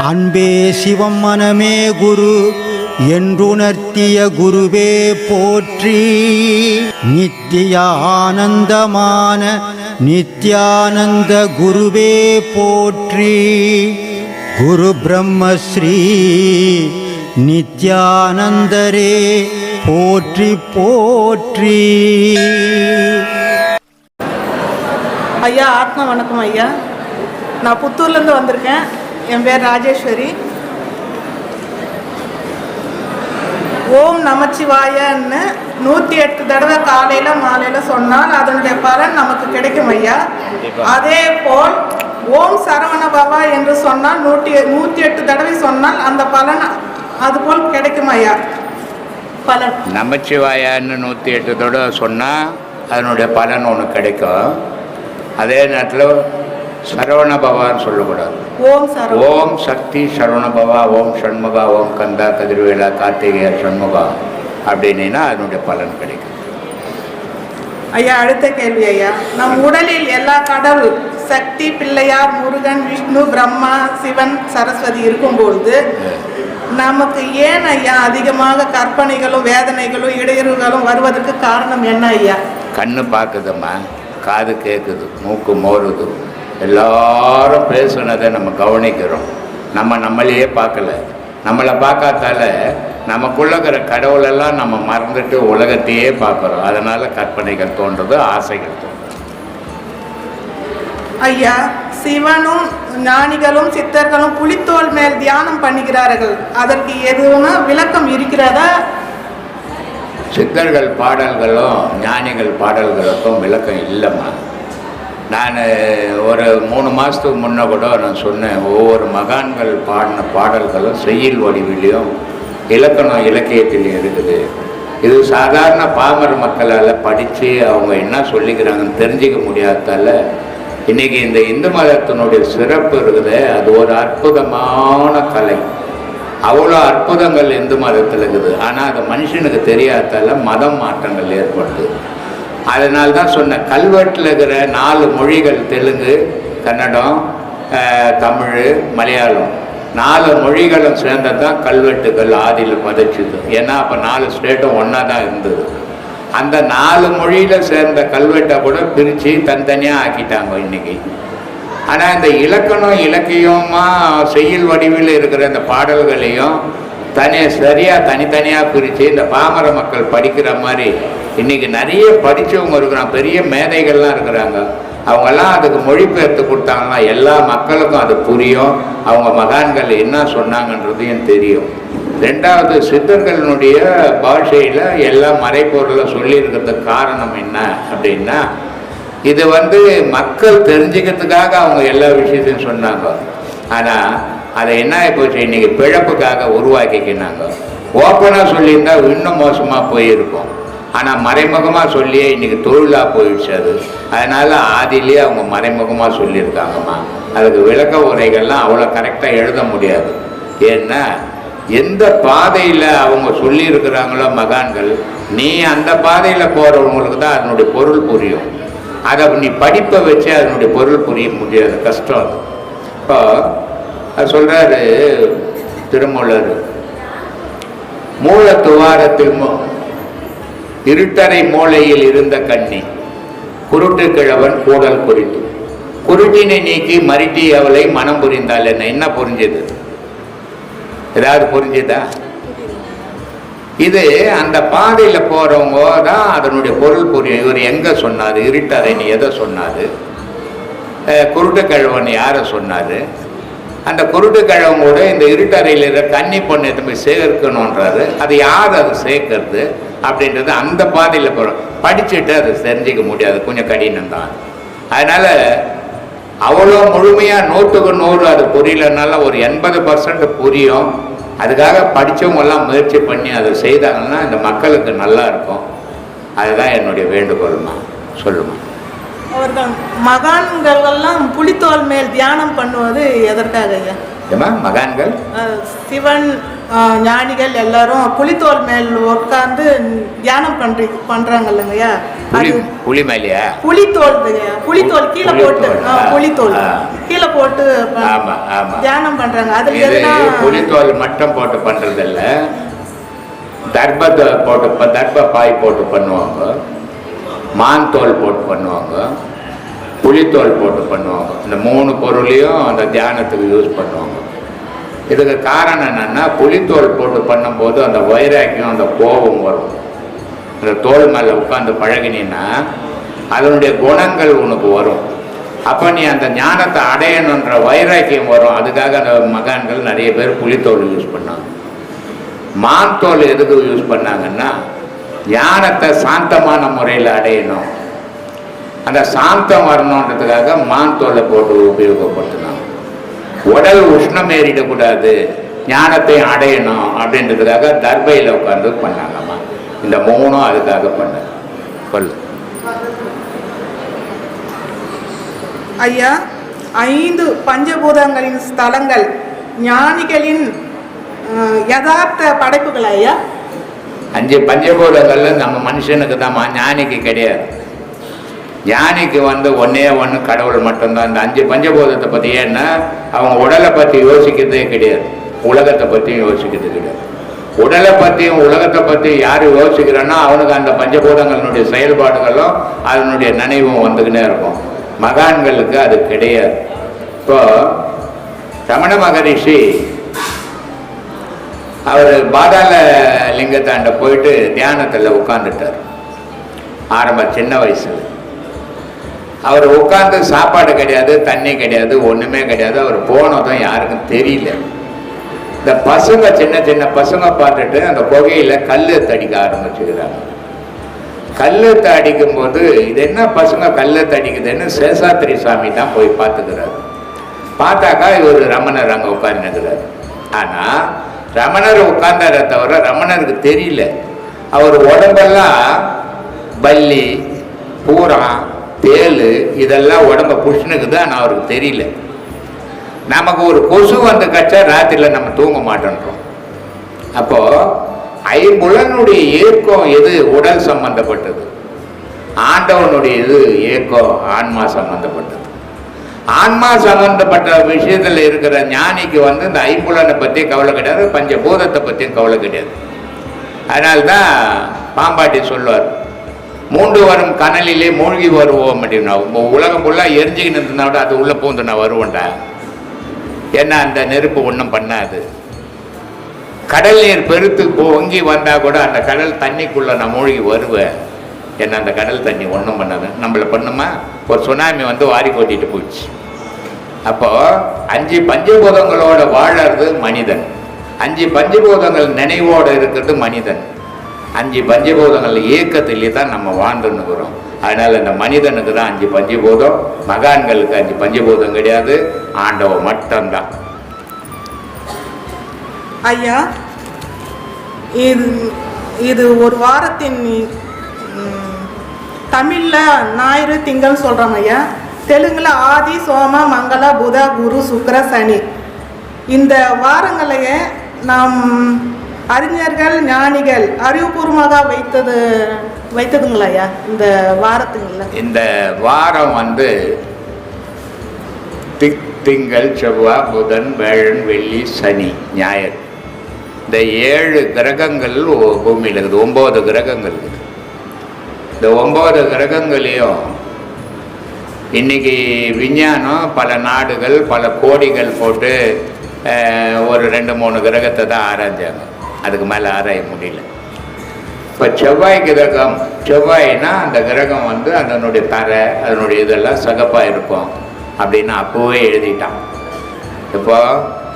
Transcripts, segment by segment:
அன்பே சிவம் மனமே குரு என்றுணர்த்திய குருவே போற்றி. நித்திய ஆனந்தமான நித்யானந்த குருவே போற்றி. குரு பிரம்மஸ்ரீ நித்யானந்தரே போற்றி போற்றி. ஐயா ஆத்மா வணக்கம் ஐயா. நான் புத்தூர்லேருந்து வந்திருக்கேன். என் பேர் ராஜேஸ்வரி. ஓம் நமச்சிவாயன்னு 108 தடவை காலையில் மாலையில் சொன்னால் அதனுடைய பலன் நமக்கு கிடைக்கும் ஐயா. அதே போல் ஓம் சரவண பவா என்று சொன்னால் 108 தடவை சொன்னால் அந்த பலன் அதுபோல் கிடைக்கும் ஐயா. பலன் நமச்சிவாயன்னு 108 தடவை சொன்னால் அதனுடைய பலன் ஒன்று கிடைக்கும். அதே நேரத்தில் சரவண பவான்னு சொல்லக்கூடாது. ஓம் சக்தி சரவண பவா, ஓம் சண்முகா, ஓம் கந்தா கதிர்வேலா கார்த்திகேய சண்முகா அப்படின்னா அதனுடைய பலன் கிடைக்கும். ஐயா அடுத்த கேள்வி ஐயா. நம் உடலில் எல்லா கடவுள் சக்தி, பிள்ளையார், முருகன், விஷ்ணு, பிரம்மா, சிவன், சரஸ்வதி இருக்கும்பொழுது நமக்கு ஏன் ஐயா அதிகமாக கற்பனைகளும் வேதனைகளும் இடையூறுகளும் வருவதற்கு காரணம் என்ன ஐயா? கண்ணு பார்க்குதும்மா, காது கேட்குது, மூக்கு மோருது, எல்லாரும் பேசுனதை நம்ம கவனிக்கிறோம். நம்மளையே பார்க்கல. நம்மளை பார்க்காதால நமக்குள்ள இருக்கிற கடவுளெல்லாம் நம்ம மறந்துட்டு உலகத்தையே பார்க்குறோம். அதனால் கற்பனைகள் தோன்றுறது, ஆசைகள் தோன்றும். ஐயா சிவனும் ஞானிகளும் சித்தர்களும் புலித்தோல் மேல் தியானம் பண்ணுகிறார்கள். அதற்கு எதுவும் விளக்கம் இருக்கிறதா? சித்தர்கள் பாடல்களும் ஞானிகள் பாடல்களுக்கும் விளக்கம் இல்லைம்மா. நான் ஒரு 3 மாதத்துக்கு முன்னே கூட நான் சொன்னேன், ஒவ்வொரு மகான்கள் பாடின பாடல்களும் செய்யுள் வடிவிலையும் இலக்கணம் இலக்கியத்திலையும் இருக்குது. இது சாதாரண பாமர மக்களால் படித்து அவங்க என்ன சொல்லிக்கிறாங்கன்னு தெரிஞ்சிக்க முடியாதால இன்றைக்கி இந்த இந்து மதத்தினுடைய சிறப்பு இருக்குது. அது ஒரு அற்புதமான கலை. அவ்வளோ அற்புதங்கள் இந்து மதத்தில் இருக்குது. ஆனால் அது மனுஷனுக்கு தெரியாதால மதம் மாற்றங்கள் ஏற்படுது. அதனால தான் சொன்னேன், கல்வெட்டில் இருக்கிற 4 மொழிகள் தெலுங்கு, கன்னடம், தமிழ், மலையாளம் 4 மொழிகளும் சேர்ந்தது தான் கல்வெட்டுகள் ஆதியில் பதிச்சுது. ஏன்னா அப்போ 4 ஸ்டேட்டும் ஒன்றா தான் இருந்தது. அந்த 4 மொழியில் சேர்ந்த கல்வெட்டை கூட பிரித்து தனித்தனியாக ஆக்கிட்டாங்க இன்றைக்கி. ஆனால் இந்த இலக்கணம் இலக்கியமாக செய்யுள் வடிவில் இருக்கிற இந்த பாடல்களையும் சரியாக தனித்தனியாக பிரித்து இந்த பாமர மக்கள் படிக்கிற மாதிரி இன்றைக்கி நிறைய படித்தவங்க இருக்கிறாங்க, பெரிய மேதைகள்லாம் இருக்கிறாங்க. அவங்கெல்லாம் அதுக்கு மொழிபெயர்த்து கொடுத்தாங்கன்னா எல்லா மக்களுக்கும் அது புரியும். அவங்க மகான்கள் என்ன சொன்னாங்கன்றதையும் தெரியும். 2வது சித்தர்களுடைய பாஷையில் எல்லா மறைப்பொருளை சொல்லியிருக்கிறதுக்கு காரணம் என்ன அப்படின்னா, இது மக்கள் தெரிஞ்சுக்கிறதுக்காக அவங்க எல்லா விஷயத்தையும் சொன்னாங்க. ஆனால் அதை என்ன போச்சு, இன்றைக்கி பிழப்புக்காக உருவாக்கிக்கினாங்க. ஓப்பனாக சொல்லியிருந்தா இன்னும் மோசமாக போயிருக்கும். ஆனால் மறைமுகமாக சொல்லியே இன்றைக்கி தொழிலாக போயிடுச்சு அது. அதனால் ஆதியிலே அவங்க மறைமுகமாக சொல்லியிருக்காங்கம்மா. அதுக்கு விளக்க உரைகள்லாம் அவ்வளோ கரெக்டாக எழுத முடியாது. ஏன்னா எந்த பாதையில் அவங்க சொல்லியிருக்கிறாங்களோ மகான்கள், நீ அந்த பாதையில் போகிறவங்களுக்கு தான் அதனுடைய பொருள் புரியும். அதை நீ படிப்பை வச்சு அதனுடைய பொருள் புரிய முடியாது, கஷ்டம் அது. இப்போ அது சொல்கிறாரு திருமூலர், மூல துவாரத்தில் இருட்டறை மூலையில் இருந்த கண்ணி குருட்டு கிழவன் கூடல் குறித்து குருட்டினை நீக்கி மறிட்டி அவளை மனம் புரிந்தாள். என்ன புரிஞ்சது? ஏதாவது புரிஞ்சுதா? இது அந்த பாதையில் போகிறவங்க தான் அதனுடைய பொருள் புரியும். இவர் எங்கே சொன்னார்? இருட்டறை நீ எதை சொன்னார்? குருட்டு கிழவன் யாரை சொன்னார்? அந்த குருட்டு கிழவங்களோட இந்த இருட்டறையில் இருக்கிற கன்னி பொண்ணு எதுவுமே சேர்க்கணுன்றாரு. அது யார் அது சேர்க்கறது அப்படின்றது அந்த பாதையில் போகிறோம். படிச்சுட்டு அதை தெரிஞ்சிக்க முடியாது, கொஞ்சம் கடினம் தான். அதனால் அவ்வளோ முழுமையாக 100க்கு 100 அது புரியலனால ஒரு 80% புரியும். அதுக்காக படித்தவங்கெல்லாம் முயற்சி பண்ணி அதை செய்தாங்கன்னா இந்த மக்களுக்கு நல்லா இருக்கும். அதுதான் என்னுடைய வேண்டுகோள்மா. சொல்லுமா. அவர்கள் மகான்கள் எல்லாம் புலித்தோல் மேல் தியானம் பண்ணுவது எதற்காக ஐயா? ஏமா மகான்கள் சிவன் ஞானிகள் எல்லாரும் புலித்தோல் மேல் உட்கார்ந்து தியானம் பண்றாங்க இல்லைங்கய்யா? புலி மேலையா? புலித்தோல் புலித்தோல் கீழே போட்டு புலித்தோல் கீழே போட்டு தியானம் பண்றாங்க. அதுல புலித்தோல் மட்டும் போட்டு பண்றது இல்ல, தர்பத்தை போட்டு தர்ப பாய் போட்டு பண்ணுவாங்க, மான் தோல் போட்டு பண்ணுவாங்க, புலித்தோல் போட்டு பண்ணுவாங்க. இந்த 3 பொருளையும் அந்த தியானத்துக்கு யூஸ் பண்ணுவாங்க. இதுக்கு காரணம் என்னன்னா, புலித்தோல் போட்டு பண்ணும்போது அந்த வைராக்கியம் அந்த கோபம் வரும். அந்த தோல் மேலே உட்காந்து பழகினீன்னா அதனுடைய குணங்கள் உனக்கு வரும். அப்போ நீ அந்த ஞானத்தை அடையணுன்ற வைராக்கியம் வரும். அதுக்காக அந்த மகான்கள் நிறைய பேர் புலித்தோல் யூஸ் பண்ணாங்க. மான் தோல் எதுக்கு யூஸ் பண்ணாங்கன்னா, ஞானத்தை சாந்தமான முறையில் அடையணும், அந்த சாந்தம் வரணுன்றதுக்காக மான் தோலை போட்டு உபயோகப்படுத்தினாங்க. உடல் உஷ்ணம் ஏறிடக்கூடாது, ஞானத்தை அடையணும் அப்படின்றதுக்காக தர்பையில் உட்காந்து பண்ணாங்கம்மா. இந்த 3 அதுக்காக பண்ண சொல்லு ஐயா. 5 பஞ்சபூதங்களின் ஸ்தலங்கள் ஞானிகளின் யதார்த்த படைப்புகள் ஐயா. 5 பஞ்சபூதங்கள்ல நம்ம மனுஷனுக்கு தான், ஞானிக்கு கிடையாது. ஞானிக்கு ஒன்னே ஒன்று கடவுள் மட்டும்தான். இந்த 5 பஞ்சபூதத்தை பற்றி, ஏன்னா அவங்க உடலை பற்றி யோசிக்கிறதே கிடையாது, உலகத்தை பற்றியும் யோசிக்கிறது கிடையாது. உடலை பற்றியும் உலகத்தை பற்றி யார் யோசிக்கிறானோ அவனுக்கு அந்த பஞ்சபூதங்களுடைய செயல்பாடுகளும் அதனுடைய நினைவும் வந்துக்கினே இருக்கும். மகான்களுக்கு அது கிடையாது. இப்போ ரமண மகரிஷி அவர் பாதாள லிங்கத்தாண்ட போயிட்டு தியானத்தில் உட்காந்துட்டார். சின்ன வயசுல அவர் உட்காந்து சாப்பாடு கிடையாது, தண்ணி கிடையாது, ஒன்றுமே கிடையாது. அவர் போனதும் யாருக்கும் தெரியல. இந்த பசங்க சின்ன சின்ன பசங்க பார்த்துட்டு அந்த புகையில கல்லு தடிக்க ஆரம்பிச்சுக்கிறாங்க. கல்லு அடிக்கும் போது இது என்ன பசங்க கல்லு தடிக்குதுன்னு சேஷாத்திரி சாமி தான் போய் பார்த்துக்கிறாரு. பார்த்தாக்கா இவர் ரமணர் அங்கே உட்கார்ந்துக்கிறார். ஆனால் ரமணர் உட்கார்ந்தார தவிர ரமணருக்கு தெரியல அவர் உடம்பெல்லாம் பல்லி, பூரா, தேல் இதெல்லாம் உடம்ப புஷ்ணுக்குது. ஆனால் அவருக்கு தெரியல. நமக்கு ஒரு கொசு கச்சா ராத்திரியில் நம்ம தூங்க மாட்டோன்றோம். அப்போ ஐம்புலனுடைய ஏக்கம் எது உடல் சம்பந்தப்பட்டது, ஆண்டவனுடைய இது ஏக்கம் ஆன்மா சம்பந்தப்பட்டது. ஆன்மா சம்பந்தப்பட்ட விஷயத்துல இருக்கிற ஞானிக்கு இந்த ஐம்புலனை பற்றி கவலை கிடையாது, பஞ்சபூதத்தை பற்றியும் கவலை கிடையாது. அதனால்தான் பாம்பாட்டி சொல்லுவார், 3 வரும் கனலிலே மூழ்கி வருவோம் அப்படின்னா. உலகம் ஃபுல்லாக எரிஞ்சுக்கிட்டு இருந்தா விட அது உள்ளே பூந்து நான் வருவேன்டா, ஏன்னா அந்த நெருப்பு ஒன்றும் பண்ணாது. கடல் நீர் பெருத்து பொங்கி வந்தால் கூட அந்த கடல் தண்ணிக்குள்ளே நான் மூழ்கி வருவேன், ஏன்னா அந்த கடல் தண்ணி ஒன்றும் பண்ணாது. நம்மளை பண்ணுமா? ஒரு சுனாமி வாரி கொட்டிட்டு போயிடுச்சு. அப்போது 5 பஞ்சபூதங்களோட வாழறது மனிதன், 5 பஞ்சபூதங்கள் நினைவோடு இருக்கிறது மனிதன். 5 பஞ்சபூதங்கள் இயக்கத்திலே தான் நம்ம வாழ்ந்துன்னுக்கிறோம். அதனால் இந்த மனிதனுக்கு தான் 5 பஞ்சபூதம், மகான்களுக்கு 5 பஞ்சபூதம் கிடையாது, ஆண்டவன் மட்டும்தான். ஐயா, இது ஒரு வாரத்தின் தமிழில் ஞாயிறு திங்கள் சொல்கிறோம் ஐயா. தெலுங்குல ஆதி, சோம, மங்கள, புத, குரு, சுக்கிர, சனி. இந்த வாரங்களையே நாம் அறிஞர்கள் ஞானிகள் அறிவுபூர்வமாக வைத்ததுங்களா ஐயா இந்த வாரத்துங்கள? இந்த வாரம் திங்கள், செவ்வாய், புதன், வேழன், வெள்ளி, சனி, ஞாயிறு, இந்த 7 கிரகங்கள் பூமியில் இருக்குது. 9 கிரகங்கள் இருக்குது. இந்த 9 கிரகங்களையும் இன்னைக்கு விஞ்ஞானம் பல நாடுகள் பல கோடிகள் போட்டு ஒரு 2-3 கிரகத்தை தான் ஆராய்ஞ்சாங்க. அதுக்கு மேலே ஆராய முடியல. இப்போ செவ்வாய் கிரகம், செவ்வாய்னா அந்த கிரகம் அதனுடைய தரை அதனுடைய இதெல்லாம் சகப்பாக இருக்கும் அப்படின்னு அப்போவே எழுதிட்டான். இப்போ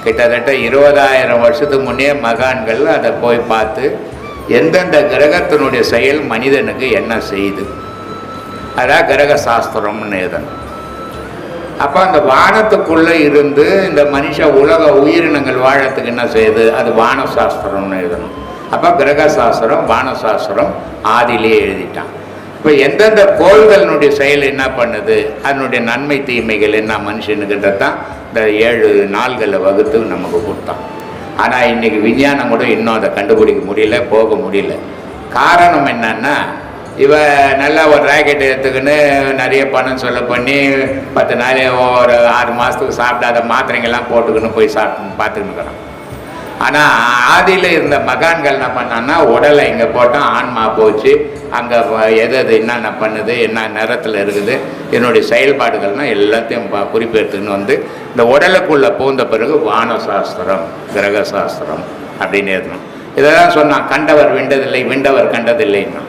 கிட்டத்தட்ட 20,000 வருஷத்துக்கு முன்னே மகான்கள் அதை போய் பார்த்து எந்தெந்த கிரகத்தினுடைய செயல் மனிதனுக்கு என்ன செய்யுது, அதான் கிரக சாஸ்திரம்னு எழுதணும். அப்போ அந்த வானத்துக்குள்ளே இருந்து இந்த உலக உயிரினங்கள் வாழறதுக்கு என்ன செய்யுது, அது வான சாஸ்திரம்னு எழுதணும். அப்போ கிரக சாஸ்திரம் வான சாஸ்திரம் ஆதியிலே எழுதிட்டான். இப்போ எந்தெந்த கோள்களினுடைய செயல் என்ன பண்ணுது, அதனுடைய நன்மை தீமைகள் என்ன மனுஷனுக்கிட்ட தான் இந்த 7 நாள்களை வகுத்து நமக்கு கொடுத்தான். ஆனால் இன்றைக்கி விஞ்ஞானம் கூட இன்னும் அதை கண்டுபிடிக்க முடியல, போக முடியல. காரணம் என்னன்னா, இவன் நல்லா ஒரு ராக்கெட் எடுத்துக்கின்னு நிறைய பணம் சொல்ல பண்ணி 10 நாள் ஒரு 6 மாதத்துக்கு சாப்பிடாத மாத்திரைங்கள்லாம் போட்டுக்கின்னு போய் பார்த்துக்கின்னு இருக்கிறான். ஆனால் ஆதியில் இருந்த மகான்கள் என்ன பண்ணான்னா, உடலை இங்கே போட்டால் ஆன்மா போச்சு, அங்கே எது என்னென்ன பண்ணுது, என்ன நிறத்தில் இருக்குது, என்னுடைய செயல்பாடுகள்னால் எல்லாத்தையும் குறிப்பெடுத்துன்னு வந்து இந்த உடலுக்குள்ளே பூந்த பிறகு வான சாஸ்திரம், கிரக சாஸ்திரம் அப்படின்னு எழுதணும். இதெல்லாம் சொன்னான். கண்டவர் விண்டதில்லை, விண்டவர் கண்டதில்லைன்னா.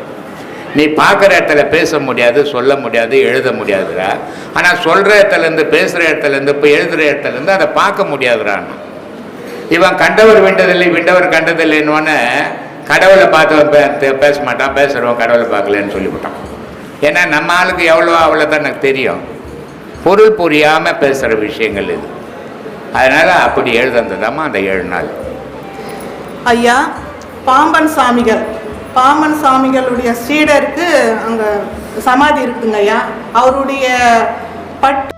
நீ பார்க்குற இடத்துல பேச முடியாது, சொல்ல முடியாது, எழுத முடியாதுடா. ஆனால் சொல்கிற இடத்துலேருந்து, பேசுகிற இடத்துலேருந்து, இப்போ எழுதுகிற இடத்துலேருந்து அதை பார்க்க முடியாதுடான்னு. இவன் கண்டவர் விண்டதில்லை, விண்டவர் கண்டதில்லைன்னு கடவுளை பார்த்து பேச மாட்டான், பேசுகிறவன் கடவுளை பார்க்கலன்னு சொல்லிவிட்டான். ஏன்னா நம்ம ஆளுக்கு எவ்வளோ அவ்வளோதான் எனக்கு தெரியும், பொருள் புரியாமல் பேசுகிற விஷயங்கள் இது. அதனால் அப்படி எழுதுனதுதாம்மா அந்த 7 நாள். ஐயா, பாம்பன் சாமிகளுடைய சீடருக்கு அங்கே சமாதி இருக்குங்க ஐயா. அவருடைய பட்டு